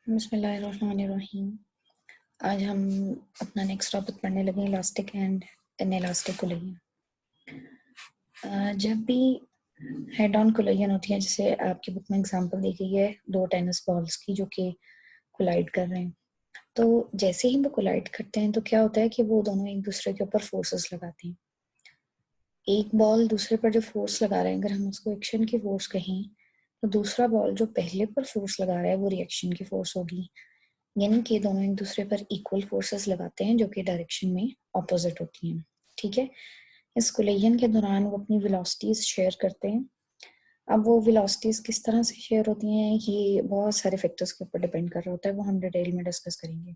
बिस्मिल्लाहिर्रहमानिर्रहीम। आज हम अपना नेक्स्ट टॉपिक पढ़ने लगे इलास्टिक एंड इनइलास्टिक कोलिजन। जब भी हेड ऑन कोलिजन होती है, जैसे आपकी बुक में एग्जांपल दी गई है दो टेनिस बॉल्स की जो कि कोलाइड कर रहे हैं, तो जैसे ही वो कोलाइड करते हैं तो क्या होता है कि वो दोनों एक दूसरे के ऊपर फोर्सेस लगाते हैं। एक बॉल दूसरे पर जो फोर्स लगा रहे हैं, अगर हम उसको एक्शन की फोर्स कहें, तो दूसरा बॉल जो पहले पर फोर्स लगा रहा है वो रिएक्शन की फोर्स होगी। यानी कि दोनों एक दूसरे पर इक्वल फोर्सेस लगाते हैं जो कि डायरेक्शन में ऑपोजिट होती हैं। ठीक है, इस कोलिजन के दौरान वो अपनी वेलोसिटीज शेयर करते हैं। अब वो वेलोसिटीज किस तरह से शेयर होती हैं, ये बहुत सारे फैक्टर्स के ऊपर डिपेंड कर रहा होता है, वो हम डिटेल में डिस्कस करेंगे।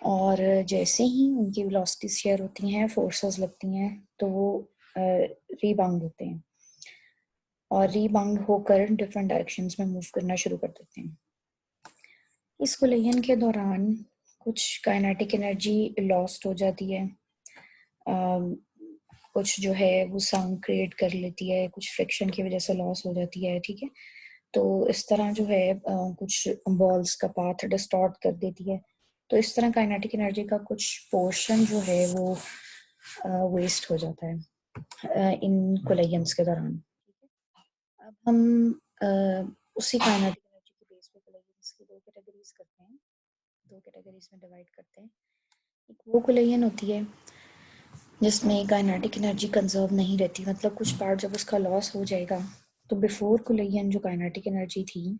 और जैसे ही उनकी वेलोसिटीज शेयर होती हैं, फोर्सेस लगती हैं, तो वो रीबाउंड होते हैं और रीबाउंड होकर डिफरेंट डायरेक्शंस में मूव करना शुरू कर देते हैं। इस कोलिजन के दौरान कुछ काइनेटिक एनर्जी लॉस्ट हो जाती है, कुछ जो है वो साउंड क्रिएट कर लेती है, कुछ फ्रिक्शन की वजह से लॉस हो जाती है। ठीक है, तो इस तरह जो है कुछ बॉल्स का पाथ डिस्टॉर्ट कर देती है। तो इस तरह काइनेटिक एनर्जी का कुछ पोर्शन जो है वो वेस्ट हो जाता है इन कोलिजन्स के दौरान। अब हम उसी काइनेटिक एनर्जी के बेस पे कोलिजन्स की दो कैटेगरीज करते हैं, दो कैटेगरीज में डिवाइड करते हैं। एक वो कोलिजन होती है जिसमें काइनेटिक एनर्जी कंजर्व नहीं रहती, मतलब कुछ पार्ट जब उसका लॉस हो जाएगा तो बिफोर कोलिजन जो काइनेटिक एनर्जी थी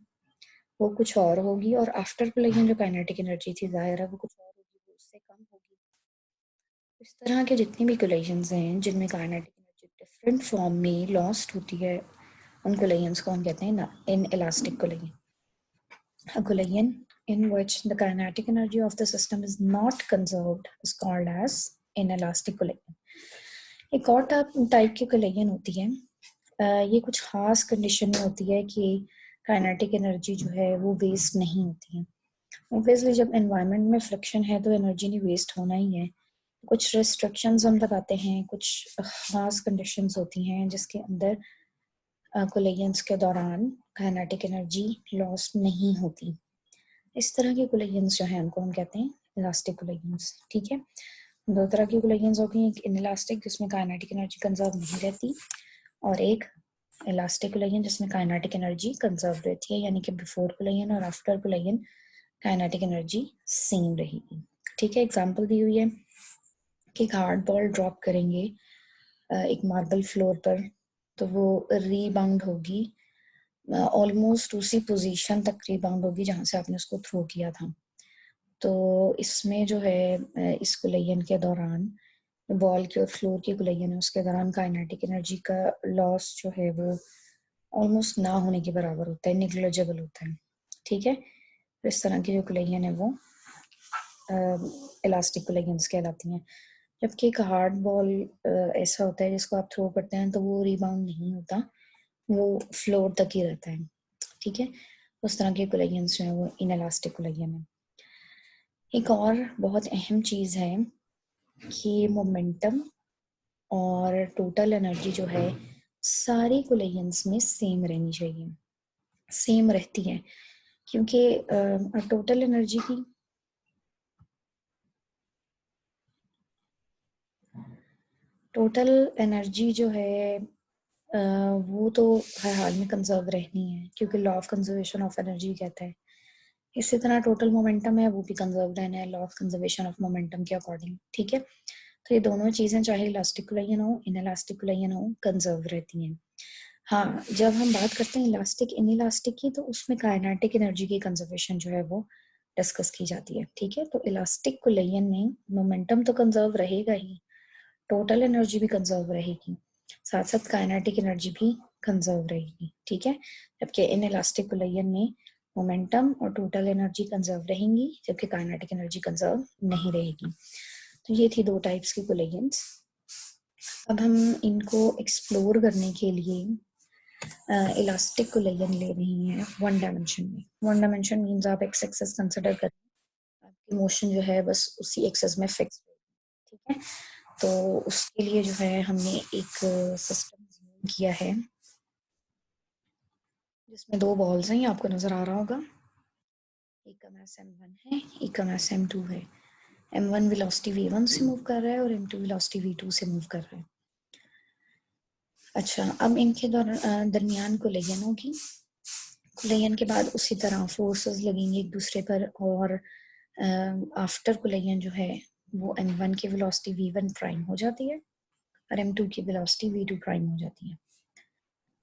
वो कुछ और होगी, और आफ्टर कोलिजन जो काइनेटिक एनर्जी थी जाहिर है वो कुछ और होगी, वो उससे कम होगी। इस तरह के जितने भी कोलिजन्स हैं जिनमें काइनेटिक एनर्जी डिफरेंट फॉर्म में लॉस्ट होती है, उन कोलिजन्स को हम कहते हैं in elastic collision. A collision in which the kinetic energy of the system is not conserved is called as inelastic collision. एक और टाइप की कोलिजन होती है, ये कुछ खास कंडीशन में होती है कि काइनेटिक एनर्जी जो है वो वेस्ट नहीं होती है। ऑब्वियसली जब एनवायरनमेंट में फ्रिक्शन है तो एनर्जी नहीं वेस्ट होना ही है। कुछ रिस्ट्रिक्शंस हम लगाते हैं, कुछ खास कंडीशंस होती हैं जिसके अंदर कोलिजन्स के दौरान काइनेटिक एनर्जी लॉस नहीं होती। इस तरह के कोलिजन्स जो हैं उनको हम कहते हैं इलास्टिक कोलिजन्स। ठीक है, दो तरह की कोलिजन्स हो गई, एक इनइलास्टिक जिसमें काइनेटिक एनर्जी कंजर्व नहीं रहती, और एक इलास्टिक कोलिजन जिसमें काइनेटिक एनर्जी कंजर्व रहती है, यानी कि बिफोर कोलिजन और after collision kinetic energy same रहेगी। ठीक है, एग्जांपल दी हुई है कि एक हार्ड बॉल ड्रॉप करेंगे एक मार्बल फ्लोर पर, तो वो रीबाउंड होगी ऑलमोस्ट उसी पोजीशन तक रीबाउंड होगी जहां से आपने उसको थ्रो किया था। तो इसमें जो है इस कोलिजन के दौरान बॉल की और फ्लोर की कोलिजन है उसके दौरान काइनेटिक एनर्जी का लॉस जो है वो ऑलमोस्ट ना होने के बराबर होता है, निग्लिजिबल होता है। ठीक है, तो इस तरह की जो कोलिजन है वो इलास्टिक कोलिजन्स कहलाती हैं। जबकि एक हार्ड बॉल ऐसा होता है जिसको आप थ्रो करते हैं तो वो रिबाउंड नहीं होता, वो फ्लोर तक ही रहता है। ठीक है, उस तरह के कोलिजन्स जो है वो इनइलास्टिक कोलिजन है। एक और बहुत अहम चीज़ है कि मोमेंटम और टोटल एनर्जी जो है सारी कोलिजन्स में सेम रहनी चाहिए, सेम रहती है, क्योंकि टोटल एनर्जी की टोटल एनर्जी जो है वो तो हर हाल में कंजर्व रहनी है, क्योंकि law of conservation of energy कहता है। इसी तरह टोटल मोमेंटम है वो भी कंजर्व रहना है law of conservation of momentum के अकॉर्डिंग। ठीक है, तो ये दोनों चीजें चाहे इलास्टिक कोलिजन हो इनइलास्टिक कोलिजन हो कंजर्व रहती हैं। हाँ, जब हम बात करते हैं इलास्टिक इनइलास्टिक की तो उसमें काइनेटिक एनर्जी की कंजर्वेशन जो है वो डिस्कस की जाती है। ठीक है, तो इलास्टिक कोलिजन में मोमेंटम तो कंजर्व रहेगा ही, टोटल एनर्जी भी कंजर्व रहेगी, साथ साथ काइनेटिक एनर्जी भी कंजर्व रहेगी। ठीक है, जबकि इन इलास्टिक कोलिजन में मोमेंटम और टोटल एनर्जी कंजर्व रहेंगी जबकि काइनेटिक एनर्जी कंजर्व नहीं रहेगी। तो ये थी दो टाइप्स की कोलिजन्स। अब हम इनको एक्सप्लोर करने के लिए इलास्टिक कोलिजन ले रही हैं वन डायमेंशन में। वन डायमेंशन मीन्स आप एक्स एक्सेस कंसिडर करें, आपकी मोशन जो है बस उसी एक्सेस में फिक्स है। ठीक है, तो उसके लिए जो है हमने एक सिस्टम किया है जिसमें दो बॉल्स हैं, ये आपको नजर आ रहा होगा। एक का मास m1 है, एक का मास m2 है। m1 वेलोसिटी v1 से मूव कर रहा है और m2 वेलोसिटी v2 से मूव कर रहा है। अच्छा, अब इनके दरमियान कोलिजन होगी। कोलिजन के बाद उसी तरह फोर्सेस लगेंगे एक दूसरे पर, और आफ्टर कोलिजन जो है वो m1 की वेलोसिटी v1 प्राइम हो जाती है और m2 की वेलोसिटी v2 प्राइम हो जाती है।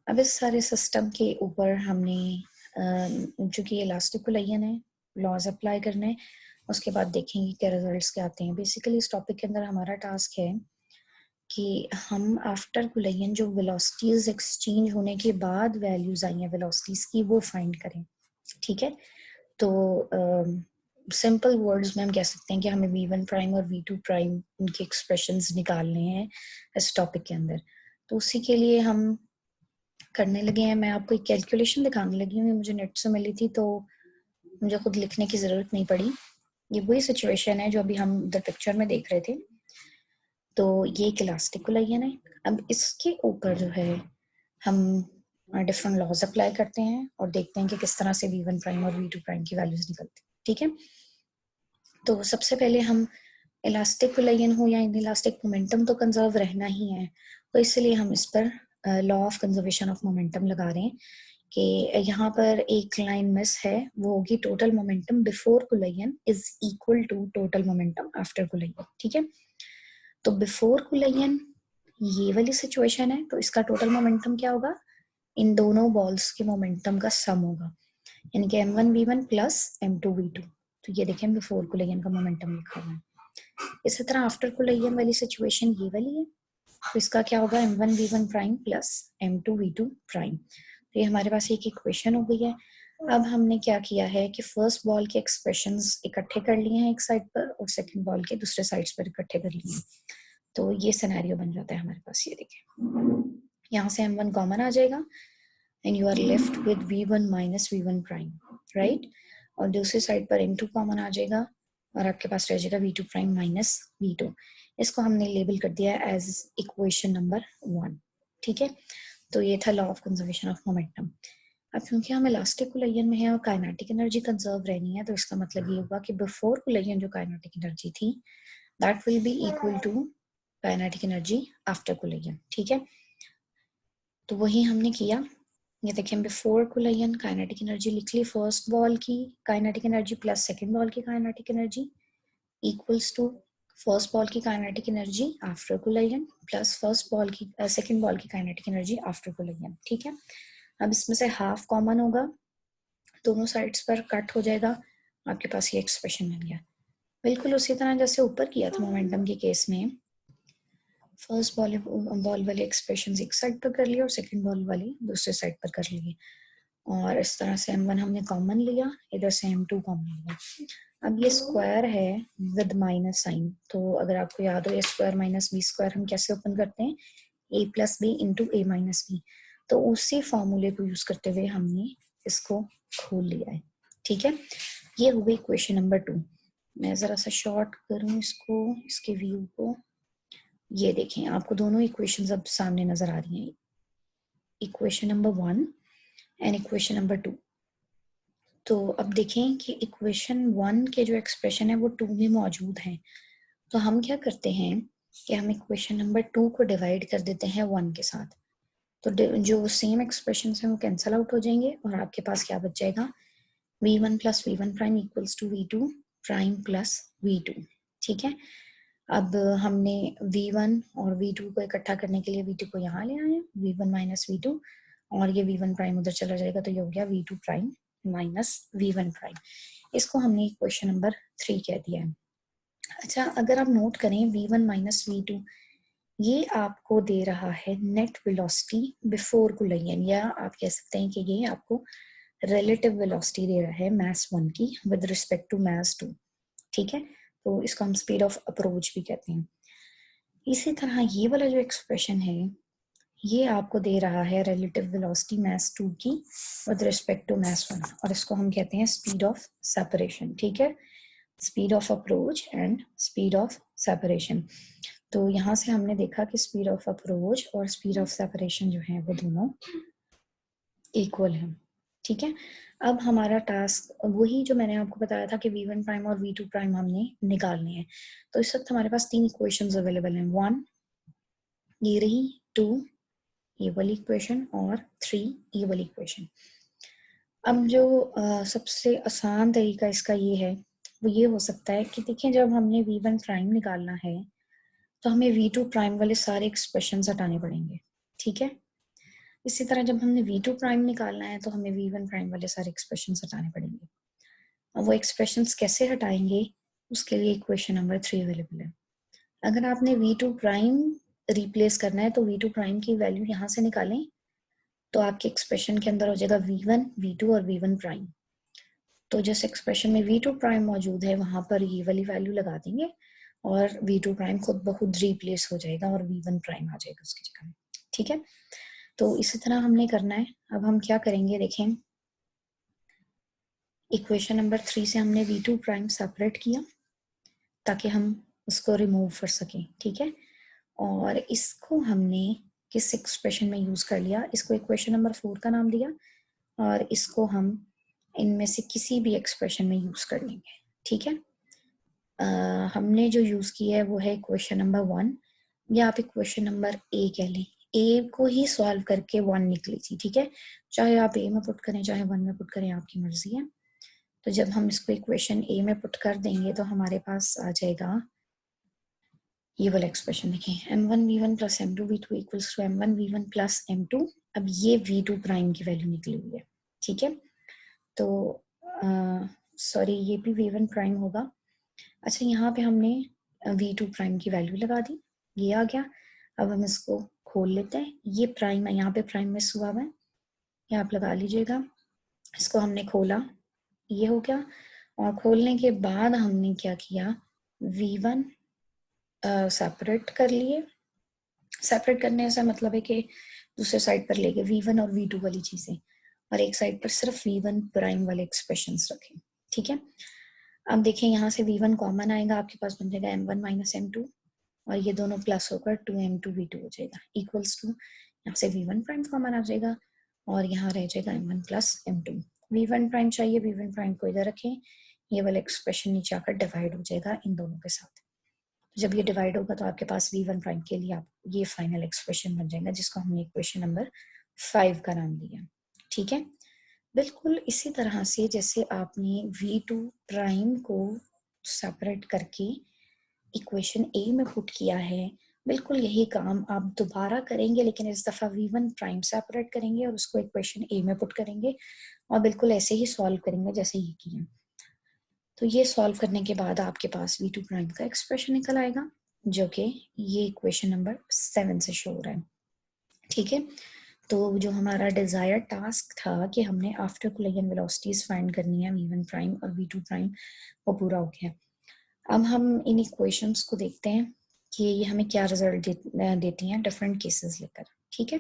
अब इस सारे सिस्टम के ऊपर हमने जो कि इलास्टिक कोलिजन है, लॉज अप्लाई करने हैं। उसके बाद देखेंगे क्या रिजल्ट्स क्या आते हैं। बेसिकली इस टॉपिक के अंदर हमारा टास्क है कि हम आफ्टर कोलिजन जो वेलोसिटीज एक्सचेंज होने के बाद वैल्यूज आई हैं वेलोसिटीज की, वो फाइंड करें। ठीक है, तो सिंपल वर्ड्स में हम कह सकते हैं कि हमें v1 प्राइम और v2 प्राइम उनके एक्सप्रेशंस निकालने हैं इस टॉपिक के अंदर। तो उसी के लिए हम करने लगे हैं। मैं आपको एक कैलकुलेशन दिखाने लगी हूँ, मुझे नेट से मिली थी, तो मुझे खुद लिखने की जरूरत नहीं पड़ी। ये वही सिचुएशन है जो अभी हम द पिक्चर में देख रहे थे। तो ये एक इलास्टिक कोलिजन है। अब इसके ऊपर जो है हम डिफरेंट लॉज अप्लाई करते हैं और देखते हैं कि किस तरह से v1 प्राइम और v2 प्राइम की वैल्यूज निकलती हैं। ठीक है, तो सबसे पहले हम इलास्टिक कोलिजन हो या इनइलास्टिक मोमेंटम तो कंजर्व रहना ही है, तो इसलिए हम इस पर law of conservation of momentum लगा रहे हैं कि यहाँ पर एक लाइन मिस है, वो होगी total momentum before collision is equal to total momentum after collision. ठीक है, तो बिफोर कोलिजन ये वाली सिचुएशन है, तो इसका टोटल मोमेंटम क्या होगा, इन दोनों बॉल्स के मोमेंटम का सम होगा, यानी कि m1v1 प्लस m2v2। तो ये देखें बिफोर कोलिजन का मोमेंटम लिखा हुआ है। इसी तरह आफ्टर कोलिजन वाली सिचुएशन ये वाली है, तो इसका क्या होगा m1v1 prime plus m2v2 prime. तो ये हमारे पास एक इक्वेशन हो गई है। अब हमने क्या किया है कि फर्स्ट बॉल के एक्सप्रेशंस इकट्ठे कर लिए हैं एक साइड पर और सेकंड बॉल के दूसरे साइड्स पर इकट्ठे कर लिए हैं। तो ये सिनेरियो बन जाता है हमारे पास। ये देखिए, यहाँ से m1 कॉमन आ जाएगा and you are left with v1 minus v1 prime, right. और दूसरी साइड पर m2 कॉमन आ जाएगा और आपके पास रह जाएगा v2 प्राइम माइनस v2। इसको हमने लेबल कर दिया एज इक्वेशन नंबर 1। ठीक है, तो ये था law of conservation of momentum. अब क्योंकि हम इलास्टिक कोलिजन में है और काइनेटिक एनर्जी कंजर्व रहनी है, तो इसका मतलब ये होगा कि बिफोर कोलिजन जो काइनेटिक एनर्जी थी that will be equal to kinetic energy after collision. ठीक है, तो वही हमने किया। ये देखें बिफोर कोलिजन काइनेटिक एनर्जी लिख ली, फर्स्ट बॉल की kinetic energy plus second ball की kinetic energy equals to first ball की kinetic energy after collision plus first ball की सेकंड बॉल की काइनेटिक एनर्जी आफ्टर कोलिजन। ठीक है, अब इसमें से हाफ कॉमन होगा, दोनों साइड्स पर कट हो जाएगा, आपके पास ये एक्सप्रेशन मिल गया। बिल्कुल उसी तरह जैसे ऊपर किया था मोमेंटम के केस में, फर्स्ट बॉल वाले एक्सप्रेशन एक साइड पर कर लिए और सेकंड बॉल वाले दूसरे साइड पर कर लिए, और इस तरह से m1 हमने कॉमन लिया, इधर से m2 कॉमन लिया। अब ये स्क्वायर है विद माइनस साइन, तो अगर आपको याद हो A square minus B square हम कैसे ओपन करते हैं, a plus B into A minus B. तो उसी फॉर्मूले को यूज करते हुए हमने इसको खोल लिया है। ठीक है, ये हो गई क्वेश्चन नंबर 2। मैं जरा सा शॉर्ट करूं इसको, इसके व्यू को। ये देखें, आपको दोनों इक्वेशंस अब सामने नजर आ रही हैं, equation number 1 and equation number 2। तो अब देखें कि इक्वेशन 1 के जो एक्सप्रेशन है वो 2 में मौजूद हैं। तो हम क्या करते हैं कि हम इक्वेशन नंबर 2 को डिवाइड कर देते हैं 1 के साथ, तो जो सेम एक्सप्रेशन हैं वो कैंसल आउट हो जाएंगे और आपके पास क्या बच जाएगा, v1 plus v1 prime equals to v2 prime plus v2। ठीक है, अब हमने v1 और v2 को इकट्ठा करने के लिए v2 को यहाँ ले आए, v1 माइनस v2, और ये v1 प्राइम उधर चला जाएगा, तो ये हो गया v2 prime minus v1 prime. इसको हमने क्वेश्चन नंबर 3 कह दिया है। अच्छा, अगर आप नोट करें v1 माइनस v2, ये आपको दे रहा है नेट वेलोसिटी बिफोर कोलिजन, या आप कह सकते हैं कि ये आपको रिलेटिव वेलोसिटी दे रहा है मास 1 की विद रिस्पेक्ट टू मास 2। ठीक है, तो इसको हम स्पीड ऑफ अप्रोच भी कहते हैं। इसी तरह ये वाला जो एक्सप्रेशन है ये आपको दे रहा है रिलेटिव वेलोसिटी मास 2 की विद रिस्पेक्ट टू मास 1, और इसको हम कहते हैं स्पीड ऑफ सेपरेशन। ठीक है, speed of approach and speed of separation. तो यहाँ से हमने देखा कि स्पीड ऑफ अप्रोच और स्पीड ऑफ सेपरेशन जो है वो दोनों इक्वल है। ठीक है। अब हमारा टास्क वही जो मैंने आपको बताया था कि v1 प्राइम और v2 प्राइम हमने निकालने हैं। तो इस वक्त हमारे पास 3 इक्वेशंस अवेलेबल हैं, 1 ये रही, 2 ये वाली इक्वेशन और 3 ये वाली इक्वेशन। अब जो सबसे आसान तरीका इसका ये है, वो ये हो सकता है कि देखिए जब हमने v1 प्राइम निकालना है तो हमें v2 प्राइम वाले सारे एक्सप्रेशंस हटाने पड़ेंगे, ठीक है। इसी तरह जब हमने v2 प्राइम निकालना है तो हमें v1 प्राइम वाले सारे एक्सप्रेशंस हटाने पड़ेंगे। अब वो एक्सप्रेशंस कैसे हटाएंगे, उसके लिए इक्वेशन नंबर 3 अवेलेबल है। अगर आपने v2 प्राइम रिप्लेस करना है तो v2 प्राइम की वैल्यू यहाँ से निकालें तो आपके एक्सप्रेशन के अंदर हो जाएगा v1, v2 और v1 प्राइम। तो जिस एक्सप्रेशन में v2 प्राइम मौजूद है वहां पर ये वाली वैल्यू लगा देंगे और v2 प्राइम खुद ब खुद रिप्लेस हो जाएगा और v1 प्राइम आ जाएगा उसकी जगह में, ठीक है। तो इसी तरह हमने करना है। अब हम क्या करेंगे, देखें इक्वेशन नंबर 3 से हमने v2 प्राइम सेपरेट किया ताकि हम उसको रिमूव कर सकें, ठीक है। और इसको हमने किस एक्सप्रेशन में यूज कर लिया, इसको इक्वेशन नंबर 4 का नाम दिया और इसको हम इनमें से किसी भी एक्सप्रेशन में यूज कर लेंगे, ठीक है। हमने जो यूज किया है वो है इक्वेशन नंबर 1 या आप इक्वेशन नंबर ए कह लें। ए को ही सॉल्व करके 1 निकली थी, ठीक है। चाहे आप ए में पुट करें चाहे 1 में पुट करें, आपकी मर्जी है। तो जब हम इसको इक्वेशन ए में पुट कर देंगे तो हमारे पास आ जाएगा ये वाला एक्सप्रेशन, देखिए m1v1 plus m2v2 equals to m1v1 plus m2। अब ये v2 प्राइम की वैल्यू निकली हुई है, ठीक है। तो सॉरी ये भी v1 प्राइम होगा। अच्छा यहाँ पे हमने v2 प्राइम की वैल्यू लगा दी, ये आ गया। अब हम इसको खोल लेते हैं, ये प्राइम है, यहाँ पे प्राइम मिस हुआ है, ये आप लगा लीजिएगा। इसको हमने खोला, ये हो गया। और खोलने के बाद हमने क्या किया, v1 सेपरेट कर लिए। सेपरेट करने से मतलब है कि दूसरे साइड पर लेके v1 और v2 वाली चीजें और एक साइड पर सिर्फ v1 प्राइम वाले एक्सप्रेशंस रखें, ठीक है। अब देखें यहाँ से v1 कॉमन आएगा, आपके पास बन जाएगा m1 माइनस m2 और ये दोनों प्लस होकर 2m2 v2 हो जाएगा इक्वल्स टू, यहाँ से v1 प्राइम कॉमन आ जाएगा और यहाँ रह जाएगा m1 plus m2। v1 prime चाहिए, v1 प्राइम को इधर रखें, ये वाला एक्सप्रेशन नीचे आकर डिवाइड हो जाएगा इन दोनों के साथ। जब ये डिवाइड होगा तो आपके पास v1 प्राइम के लिए आप ये फाइनल एक्सप्रेशन बन जाएगा जिसको हमने इक्वेशन नंबर 5 का नाम दिया, ठीक है। बिल्कुल इसी तरह से जैसे आपने v2 प्राइम को सेपरेट करके इक्वेशन ए में पुट किया है, बिल्कुल यही काम आप दोबारा करेंगे, लेकिन इस दफा v1 प्राइम सेपरेट करेंगे और उसको इक्वेशन ए में पुट करेंगे और बिल्कुल ऐसे ही सॉल्व करेंगे जैसे ये किया। तो ये सॉल्व करने के बाद आपके पास v2 प्राइम का एक्सप्रेशन निकल आएगा जो कि ये इक्वेशन नंबर 7 से शो हो रहा है, ठीक है। तो जो हमारा डिजायर टास्क था कि हमने आफ्टर कोलिजन वेलोसिटीज फाइंड करनी है v1 प्राइम और v2 प्राइम, वो पूरा हो गया। अब हम इन इक्वेशंस को देखते हैं कि ये हमें क्या रिजल्ट देती हैं डिफरेंट केसेस लेकर, ठीक है।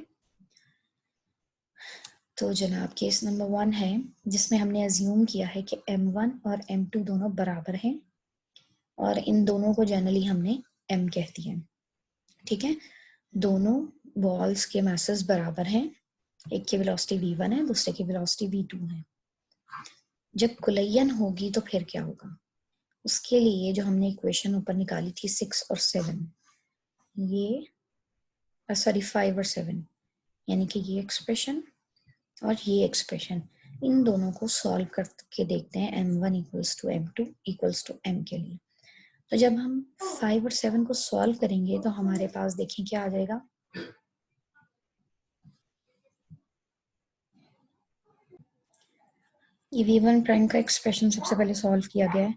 तो जनाब केस नंबर 1 है जिसमें हमने अज्यूम किया है कि m1 और m2 दोनों बराबर हैं और इन दोनों को जनरली हमने m कह दिया, ठीक है। दोनों बॉल्स के मासेस बराबर हैं, एक की वेलोसिटी v1 है दूसरे की वेलोसिटी v2 है। जब कोलिजन होगी तो फिर क्या होगा, उसके लिए जो हमने इक्वेशन ऊपर निकाली थी 6 और 7, ये सॉरी 5 और 7, यानी कि ये एक्सप्रेशन और ये एक्सप्रेशन, इन दोनों को सॉल्व करके देखते हैं m1 equals to m2 equals to m के लिए। तो जब हम 5 और 7 को सॉल्व करेंगे तो हमारे पास देखें क्या आ जाएगा, ये v1 प्राइम का एक्सप्रेशन सबसे पहले सॉल्व किया गया है,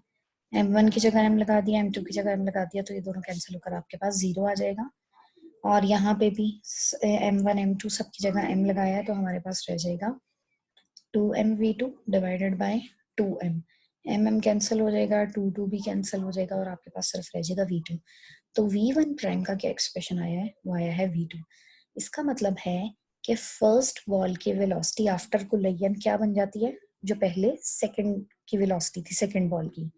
m1 की जगह m लगा दिया, m2 की जगह m लगा दिया, तो ये दोनों कैंसिल होकर आपके पास 0 आ जाएगा। और यहाँ पे भी m1 m2 सबकी जगह m लगाया है तो हमारे पास रह जाएगा 2mv2 divided by 2m, m cancel हो जाएगा, 2 भी कैंसिल हो जाएगा और आपके पास सिर्फ रह जाएगा v2। तो v1 प्राइम का क्या एक्सप्रेशन आया है, वो आया है v2। इसका मतलब है कि फर्स्ट बॉल की वेलोसिटी आफ्टर कोलिजन क्या बन जाती है, जो पहले सेकंड की वेलोसिटी थी सेकंड बॉल की,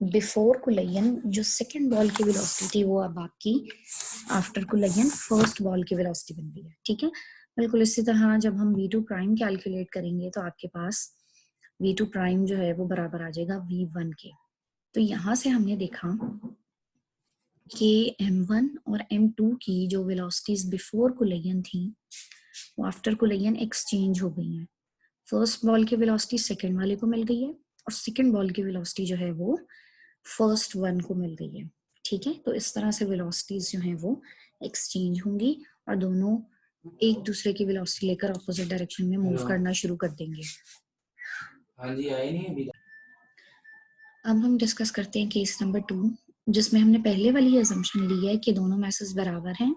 बिफोर कोलिजन जो सेकंड बॉल की वेलोसिटी थी वो अब आपकी आफ्टर कोलिजन फर्स्ट बॉल की वेलोसिटी बन गई है, ठीक है। बिल्कुल इसी तरह जब हम v2 प्राइम कैलकुलेट करेंगे तो आपके पास v2 प्राइम जो है वो बराबर आ जाएगा v1 के। तो यहाँ से हमने देखा कि m1 और m2 की जो वेलोसिटीज बिफोर कोलिजन थी वो आफ्टर कोलिजन एक्सचेंज हो गई हैं। फर्स्ट बॉल की वेलोसिटी सेकंड वाले को मिल गई है और सेकंड बॉल की वेलोसिटी जो है वो फर्स्ट वन को मिल गई है। ठीक है, तो इस तरह से वेलोसिटीज जो हैं वो एक्सचेंज होंगी और दोनों एक दूसरे की वेलोसिटी लेकर ऑपोजिट डायरेक्शन में मूव करना शुरू कर देंगे। हाँ जी, आए नहीं अभी। अब हम डिस्कस करते हैं केस नंबर 2, जिसमें हमने पहले वाली अजम्पशन ली है कि दोनों मैसेज बराबर हैं,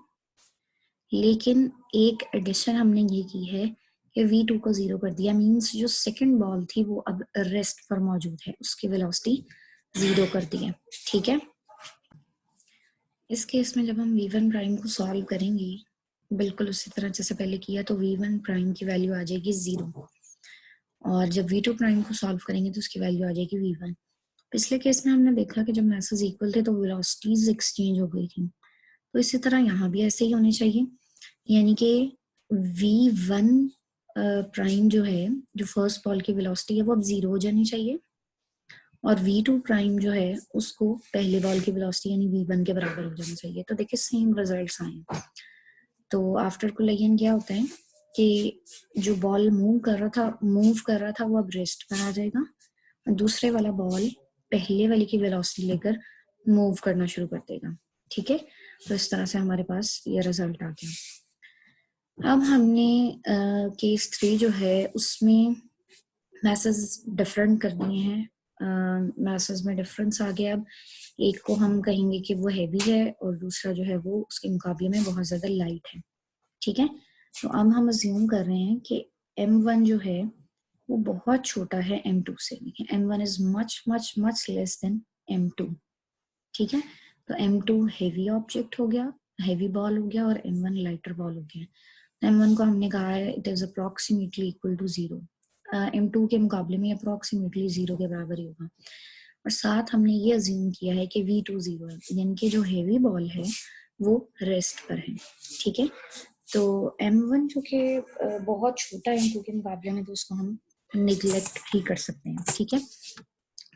लेकिन एक एडिशन हमने ये की है कि v2 को 0 कर दिया। मींस जो सेकंड बॉल थी वो अब रेस्ट पर मौजूद है, उसकी वेलोसिटी 0 कर दी है। ठीक है, इस केस में जब हम v1 प्राइम को सॉल्व करेंगे बिल्कुल उसी तरह जैसे पहले किया, तो v1 प्राइम की वैल्यू आ जाएगी 0 और जब v2 प्राइम को सॉल्व करेंगे तो उसकी वैल्यू आ जाएगी v1। पिछले केस में हमने देखा कि जब मैसेज इक्वल थे तो वेलोसिटीज एक्सचेंज हो गई थी, तो इसी तरह यहाँ भी ऐसे ही होने चाहिए, यानी कि v1 प्राइम जो है, जो फर्स्ट बॉल की वेलोसिटी है वो अब 0 हो जानी चाहिए और v2 प्राइम जो है उसको पहले बॉल की वेलोसिटी यानी v1 के बराबर हो जाना चाहिए। तो देखिए सेम रिजल्ट्स आए। तो आफ्टर कोलिजन क्या होता है कि जो बॉल मूव कर रहा था वो अब रेस्ट पर आ जाएगा और दूसरे वाला बॉल पहले वाले की वेलोसिटी लेकर मूव करना शुरू कर देगा। ठीक है, तो इस तरह से हमारे पास ये रिजल्ट आ गया। अब हमने केस 3 जो है उसमें मैसेज डिफरेंट कर दिए हैं। मैसेज में डिफरेंस आ गया। अब एक को हम कहेंगे कि वो हैवी है और दूसरा जो है वो उसके मुकाबले में बहुत ज्यादा लाइट है। ठीक है, तो अब हम अज्यूम कर रहे हैं कि m1 जो है वो बहुत छोटा है m2 से। m1 is much much much less than m2। ठीक है, तो m2 हेवी ऑब्जेक्ट हो गया, हेवी बॉल हो गया और m1 लाइटर बॉल हो गया। m1 को हमने कहा है it is approximately equal to 0। m2 के मुकाबले में अप्रोक्सीमेटली 0 के बराबर ही होगा। और साथ हमने ये अज्यूम किया है कि v2 0 है, यानी कि जो हेवी बॉल है वो रेस्ट पर है। ठीक है, तो m1 जो कि बहुत छोटा है m2 के मुकाबले में, तो उसको हम निगलेक्ट भी कर सकते हैं। ठीक है,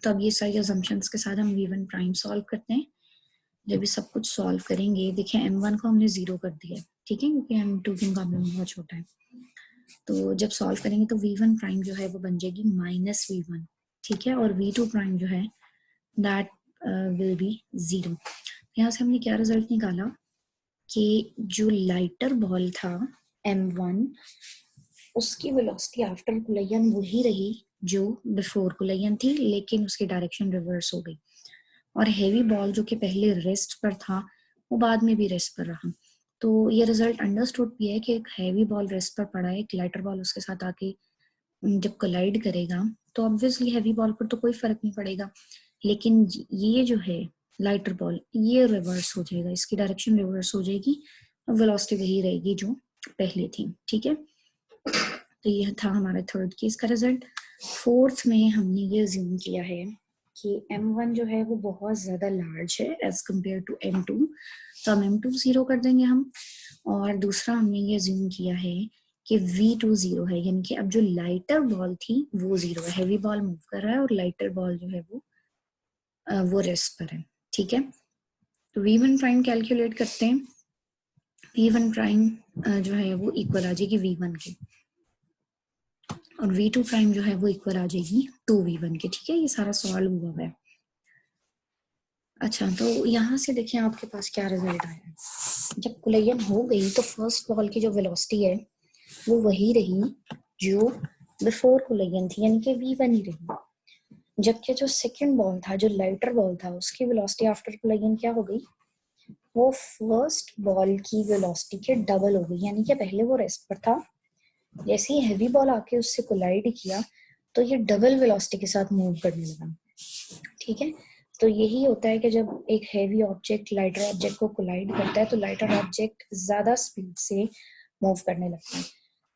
तो अब ये सारी असम्पशंस के साथ हम v1 प्राइम सॉल्व करते हैं। जब ये सब कुछ सॉल्व करेंगे, देखिए m1 को हमने 0 कर दिया, ठीक है, क्योंकि m2 के मुकाबले में बहुत छोटा है। तो जब सॉल्व करेंगे तो v1 प्राइम जो है वो बन जाएगी -v1। ठीक है, और v2 प्राइम जो है दैट विल बी 0। यहाँ से हमने क्या रिजल्ट निकाला कि जो लाइटर बॉल था m1 उसकी वेलोसिटी आफ्टर कोलिजन वही रही जो बिफोर कोलिजन थी, लेकिन उसकी डायरेक्शन रिवर्स हो गई। और हेवी बॉल जो कि पहले रेस्ट पर था वो बाद में भी रेस्ट पर रहा। तो ये रिजल्ट अंडरस्टूड भी है कि एक हेवी बॉल रेस्ट पर पड़ा है, एक लाइटर बॉल उसके साथ आके जब कोलाइड करेगा तो ऑब्वियसली हेवी बॉल पर तो कोई फर्क नहीं पड़ेगा, लेकिन ये जो है लाइटर बॉल ये रिवर्स हो जाएगा, इसकी डायरेक्शन रिवर्स हो जाएगी और वेलोसिटी वही रहेगी जो पहले थी। ठीक है, तो यह था हमारा थर्ड केस का रिजल्ट। फोर्थ में हमने ये अज्यूम किया है कि m1 जो है वो बहुत ज्यादा लार्ज है एज कम्पेयर टू m2, तो हम m2 0 कर देंगे हम। और दूसरा हमने ये अज्यूम किया है कि v2 0 है, यानी कि अब जो लाइटर बॉल थी वो 0 है, हेवी बॉल मूव कर रहा है और लाइटर बॉल जो है वो रेस्ट पर है। ठीक है, तो v1 प्राइम कैलकुलेट करते हैं। v1 प्राइम जो है वो इक्वल आ जाएगी v1 के और v2 प्राइम जो है वो इक्वल आ जाएगी 2v1 के। ठीक है, ये सारा सॉल्व हुआ है। अच्छा, तो यहाँ से देखिए आपके पास क्या रिजल्ट आया। जब कोलिजन हो गई तो फर्स्ट बॉल की जो वेलोसिटी है वो वही रही जो बिफोर कोलिजन थी, यानी कि v1 ही रही। जबकि जो सेकंड बॉल था, जो लाइटर बॉल था, उसकी वेलोसिटी आफ्टर कोलिजन क्या हो गई, वो फर्स्ट बॉल की वेलोसिटी के डबल हो गई, यानी कि पहले वो रेस्ट पर था, जैसे ही हेवी बॉल आके उससे कोलाइड किया तो ये डबल वेलोसिटी के साथ मूव करने लगा। ठीक है, तो यही होता है कि जब एक हेवी ऑब्जेक्ट लाइटर ऑब्जेक्ट को कोलाइड करता है तो लाइटर ऑब्जेक्ट ज्यादा स्पीड से मूव करने लगता है।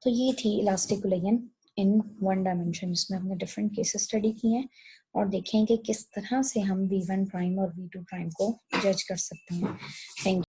तो ये थी elastic collision in one dimension, इसमें हमने डिफरेंट केसेस स्टडी किए हैं और देखें कि किस तरह से हम v1 प्राइम और v2 प्राइम को जज कर सकते हैं। Thank you.